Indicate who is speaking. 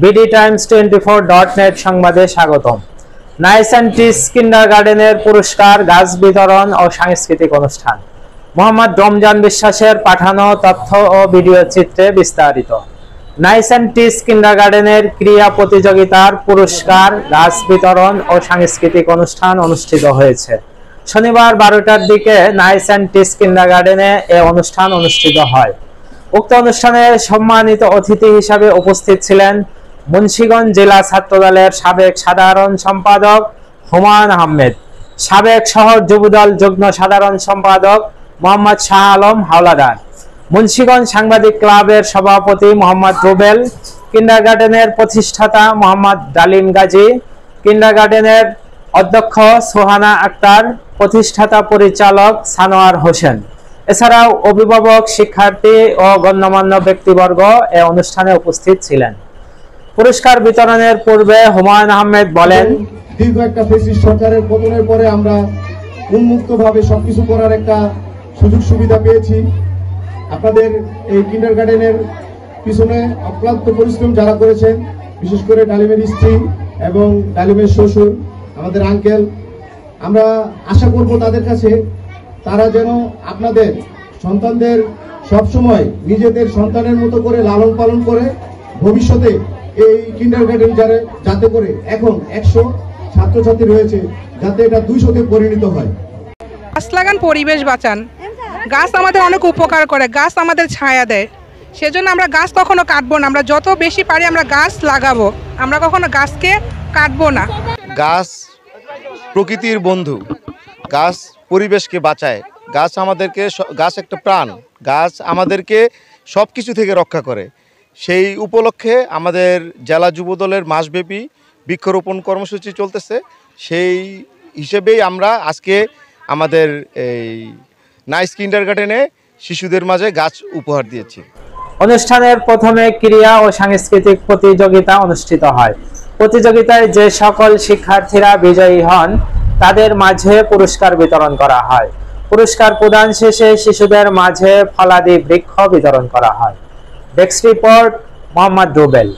Speaker 1: BD Times 24.net সংবাদে স্বাগতম। Nice and টিস কিন্ডারগার্টেনের পুরস্কার, গাছ বিতরণ ও সাংস্কৃতিক অনুষ্ঠান। মোহাম্মদ রমজান বিশ্বাসের পাঠানো তথ্য ও ভিডিও চিত্রে বিস্তারিত। নাইস অ্যান্ড টিস কিন্ডারগার্টেনের ক্রীড়া প্রতিযোগিতার পুরস্কার, গাছ বিতরণ ও সাংস্কৃতিক অনুষ্ঠান অনুষ্ঠিত হয়েছে। শনিবার 12টার দিকে নাইস অ্যান্ড টিস কিন্ডারগার্টেনে এই অনুষ্ঠান অনুষ্ঠিত হয়। উক্ত অনুষ্ঠানে সম্মানিত অতিথি হিসাবে উপস্থিত ছিলেন মুন্সিগঞ্জ জেলা ছাত্রদলের সাবেক সাধারণ সম্পাদক হুমায়ুন আহমেদ, সাবেক শহর যুবদল যুগ্ম সাধারণ সম্পাদক মোহাম্মদ শাহ আলম হাওলাদার, মুন্সিগঞ্জ সাংবাদিক ক্লাবের সভাপতি মোহাম্মদ রুবেল, কিন্ডারগার্টেনের প্রতিষ্ঠাতা মোহাম্মদ ডালিম গাজী, কিন্ডারগার্টেনের অধ্যক্ষ সোহানা আক্তার, প্রতিষ্ঠাতা পরিচালক সানোয়ার হোসেন। এছাড়াও অভিভাবক, শিক্ষার্থী ও গণ্যমান্য ব্যক্তিবর্গ এ অনুষ্ঠানে উপস্থিত ছিলেন। পুরস্কার বিতরণের পূর্বে হুমায়ুন আহমেদ বলেন,
Speaker 2: দীর্ঘ একটা ফ্যাসিস্ট সরকারের পতনের পরে আমরা উন্মুক্তভাবে সবকিছু করার একটা সুযোগ সুবিধা পেয়েছি। আপনাদের এই কিন্ডারগার্টেনের পিছনে অক্লান্ত পরিশ্রম যারা করেছেন, বিশেষ করে ডালিমের স্ত্রী এবং ডালিমের শ্বশুর, আমাদের আঙ্কেল, আমরা আশা করব তাদের কাছে তারা যেন আপনাদের সন্তানদের সবসময় নিজেদের সন্তানের মতো করে লালন পালন করে ভবিষ্যতে এই কিন্ডারগার্টেন যাতে করে এখন 100 ছাত্রছাত্রী রয়েছে, যাতে এটা 200-তে পরিণত হয়।
Speaker 3: গাছ লাগান, পরিবেশ বাঁচান। গাছ আমাদের অনেক উপকার করে, গাছ আমাদের ছায়া দেয়। সেজন্য আমরা গাছ কখনো কাটবো না। আমরা যত বেশি পারি আমরা গাছ লাগাবো, আমরা কখনো গাছকে কাটবো না।
Speaker 4: গাছ প্রকৃতির বন্ধু, গাছ পরিবেশকে বাঁচায়, গাছ আমাদেরকে, গাছ একটা প্রাণ, গাছ আমাদেরকে সব কিছু থেকে রক্ষা করে। সেই উপলক্ষে আমাদের জেলা যুবদলের মাসব্যাপী বৃক্ষরোপণ কর্মসূচি চলতেছে। সেই হিসেবেই আমরা আজকে আমাদের এই নাইস কিন্ডারগার্টেনে শিশুদের মাঝে গাছ উপহার দিয়েছি।
Speaker 1: অনুষ্ঠানের প্রথমে ক্রীড়া ও সাংস্কৃতিক প্রতিযোগিতা অনুষ্ঠিত হয়। প্রতিযোগিতায় যে সকল শিক্ষার্থীরা বিজয়ী হন তাদের মাঝে পুরস্কার বিতরণ করা হয়। পুরস্কার প্রদান শেষে শিশুদের মাঝে ফলাদি বৃক্ষ বিতরণ করা হয়। Desk report Mohammad Rubel.